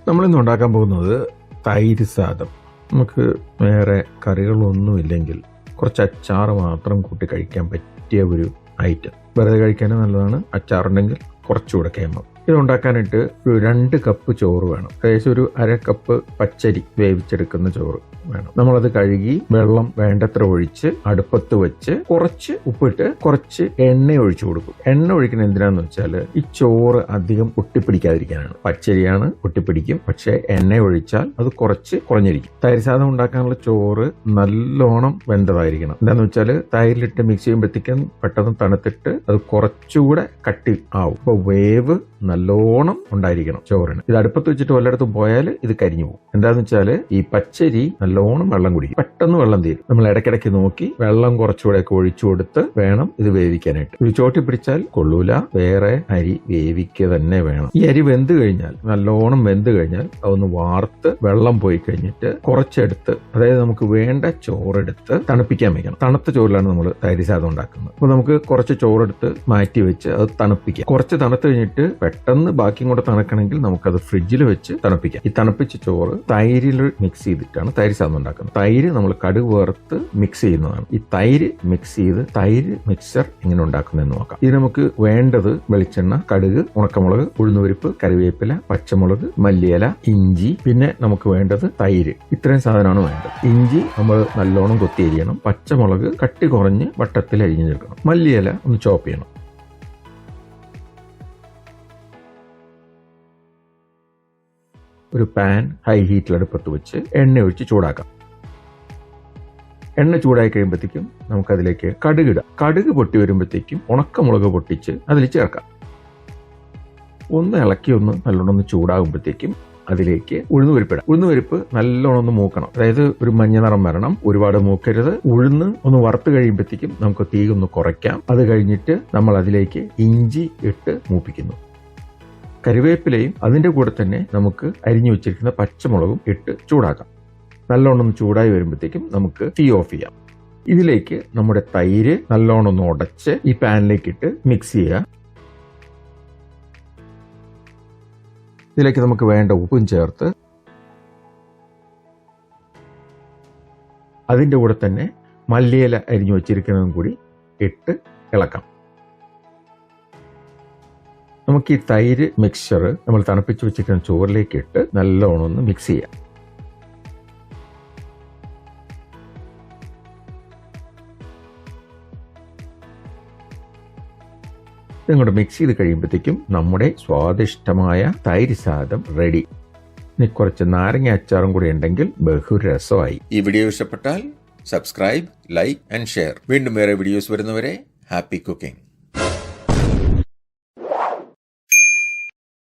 നമ്മളിന്ന് ഉണ്ടാക്കാൻ പോകുന്നത് തൈര് സാദം. നമുക്ക് വേറെ കറികളൊന്നുമില്ലെങ്കിൽ കുറച്ച് അച്ചാർ മാത്രം കൂട്ടി കഴിക്കാൻ പറ്റിയ ഒരു ഐറ്റം. വെറുതെ കഴിക്കാനും നല്ലതാണ്. അച്ചാറുണ്ടെങ്കിൽ കുറച്ചുകൂടെ കേമം. ഇത് ഉണ്ടാക്കാനായിട്ട് ഒരു 2 കപ്പ് ചോറ് വേണം. ഏകദേശം ഒരു 1/2 കപ്പ് പച്ചരി വേവിച്ചെടുക്കുന്ന ചോറ് വേണം. നമ്മളത് കഴുകി വെള്ളം വേണ്ടത്ര ഒഴിച്ച് അടുപ്പത്ത് വെച്ച് കുറച്ച് ഉപ്പിട്ട് കുറച്ച് എണ്ണ ഒഴിച്ചു കൊടുക്കും. എണ്ണ ഒഴിക്കുന്നത് എന്തിനാന്ന് വെച്ചാൽ ഈ ചോറ് അധികം ഒട്ടിപ്പിടിക്കാതിരിക്കാനാണ്. പച്ചരിയാണ്, ഒട്ടിപ്പിടിക്കും. പക്ഷെ എണ്ണ ഒഴിച്ചാൽ അത് കുറച്ച് കുറഞ്ഞിരിക്കും. തൈര് സാദം ഉണ്ടാക്കാനുള്ള ചോറ് നല്ലോണം വെന്തതായിരിക്കണം. എന്താന്ന് വെച്ചാൽ തൈരിലിട്ട് മിക്സ് ചെയ്യുമ്പോഴത്തേക്കും പെട്ടെന്ന് തണുത്തിട്ട് അത് കുറച്ചുകൂടെ കട്ടി ആവും. അപ്പൊ വേവ് നല്ലോണം ഉണ്ടായിരിക്കണം ചോറിന്. ഇത് അടുപ്പത്ത് വെച്ചിട്ട് വല്ലയിടത്തും പോയാൽ ഇത് കരിഞ്ഞു പോകും. എന്താന്ന് വെച്ചാൽ ഈ പച്ചരി നല്ലോണം വെള്ളം കുടിക്കും. പെട്ടെന്ന് വെള്ളം തീരും. നമ്മൾ ഇടയ്ക്കിടയ്ക്ക് നോക്കി വെള്ളം കുറച്ചുകൂടെ ഒഴിച്ചു കൊടുത്ത് വേണം ഇത് വേവിക്കാനായിട്ട്. ഇത് ചോട്ടി പിടിച്ചാൽ കൊള്ളൂല. വേറെ അരി വേവിക്കുക തന്നെ വേണം. ഈ അരി വെന്ത് കഴിഞ്ഞാൽ നല്ലോണം വെന്ത് കഴിഞ്ഞാൽ അതൊന്ന് വാർത്ത് വെള്ളം പോയി കഴിഞ്ഞിട്ട് കുറച്ചെടുത്ത്, അതായത് നമുക്ക് വേണ്ട ചോറെടുത്ത് തണുപ്പിക്കാൻ വെക്കണം. തണുത്ത ചോറിലാണ് നമ്മൾ തൈര് സാദം ഉണ്ടാക്കുന്നത്. അപ്പൊ നമുക്ക് കുറച്ച് ചോറെടുത്ത് മാറ്റി വെച്ച് അത് തണുപ്പിക്കാം. കുറച്ച് തണുത്ത് കഴിഞ്ഞിട്ട് പെട്ടെന്ന് ബാക്കിയും കൂടെ തണുക്കണമെങ്കിൽ നമുക്കത് ഫ്രിഡ്ജിൽ വെച്ച് തണുപ്പിക്കാം. ഈ തണുപ്പിച്ച ചോറ് തൈരിൽ മിക്സ് ചെയ്തിട്ടാണ് തൈര് സാദം ഉണ്ടാക്കുന്നത്. തൈര് നമ്മൾ കടുക് വറുത്ത് മിക്സ് ചെയ്യുന്നതാണ്. ഈ തൈര് മിക്സ് ചെയ്ത് തൈര് മിക്സർ എങ്ങനെ ഉണ്ടാക്കുന്നതെന്ന് നോക്കാം. ഇത് നമുക്ക് വേണ്ടത് വെളിച്ചെണ്ണ, കടുക്, ഉണക്കമുളക്, ഉഴുന്നുപരിപ്പ്, കറിവേപ്പില, പച്ചമുളക്, മല്ലിയില, ഇഞ്ചി, പിന്നെ നമുക്ക് വേണ്ടത് തൈര്. ഇത്രയും സാധനമാണ് വേണ്ടത്. ഇഞ്ചി നമ്മൾ നല്ലോണം കൊത്തി അരിയണം. പച്ചമുളക് കട്ടി കുറഞ്ഞ് വട്ടത്തിൽ അരിഞ്ഞെടുക്കണം. മല്ലിയില ഒന്ന് ചോപ്പ് ചെയ്യണം. ഒരു പാൻ ഹൈ ഹീറ്റിൽ അടുപ്പത്ത് വെച്ച് എണ്ണ ഒഴിച്ച് ചൂടാക്കാം. എണ്ണ ചൂടായി കഴിയുമ്പോഴത്തേക്കും നമുക്കതിലേക്ക് കടുക് ഇടാം. കടുക് പൊട്ടി വരുമ്പോഴത്തേക്കും ഉണക്കമുളക് പൊട്ടിച്ച് അതിൽ ചേർക്കാം. ഒന്ന് ഇളക്കി ഒന്ന് നല്ലോണം ഒന്ന് ചൂടാകുമ്പോഴത്തേക്കും അതിലേക്ക് ഉഴുന്നുപരിപ്പിടാം. ഉഴുന്നുപരിപ്പ് നല്ലോണം ഒന്ന് മൂക്കണം. അതായത് ഒരു മഞ്ഞ നിറം വരണം. ഒരുപാട് മൂക്കരുത്. ഉഴുന്ന് ഒന്ന് വറുത്ത് കഴിയുമ്പോഴത്തേക്കും നമുക്ക് തീ ഒന്ന് കുറയ്ക്കാം. അത് കഴിഞ്ഞിട്ട് നമ്മൾ അതിലേക്ക് ഇഞ്ചി ഇട്ട് മൂപ്പിക്കുന്നു. കറിവേപ്പിലയും അതിന്റെ കൂടെ തന്നെ നമുക്ക് അരിഞ്ഞു വെച്ചിരിക്കുന്ന പച്ചമുളകും ഇട്ട് ചൂടാക്കാം. നല്ലോണം ചൂടായി വരുമ്പോഴത്തേക്കും നമുക്ക് തീ ഓഫ് ചെയ്യാം. ഇതിലേക്ക് നമ്മുടെ തൈര് നല്ലോണം ഒന്ന് ഉടച്ച് ഈ പാനിലേക്ക് ഇട്ട് മിക്സ് ചെയ്യുക. ഇതിലേക്ക് നമുക്ക് വേണ്ട ഉപ്പും ചേർത്ത് അതിന്റെ കൂടെ തന്നെ മല്ലിയില അരിഞ്ഞു വെച്ചിരിക്കുന്നതും കൂടി ഇട്ട് ഇളക്കാം. നമുക്ക് ഈ തൈര് മിക്സ്ചർ നമ്മൾ തണുപ്പിച്ച് വെച്ചിരിക്കുന്ന ചോറിലേക്ക് ഇട്ട് നല്ലോണം ഒന്ന് മിക്സ് ചെയ്യാം. ഇങ്ങോട്ട് മിക്സ് ചെയ്ത് കഴിയുമ്പോഴത്തേക്കും നമ്മുടെ സ്വാദിഷ്ടമായ തൈര് സാദം റെഡി. ഇനി കുറച്ച് നാരങ്ങ അച്ചാറും കൂടി ഉണ്ടെങ്കിൽ ബഹുരസമായി. ഈ വീഡിയോ ഇഷ്ടപ്പെട്ടാൽ സബ്സ്ക്രൈബ്, ലൈക്ക് ആൻഡ് ഷെയർ. വീണ്ടും വേറെ വീഡിയോസ് വരുന്നവരെ ഹാപ്പി കുക്കിംഗ്.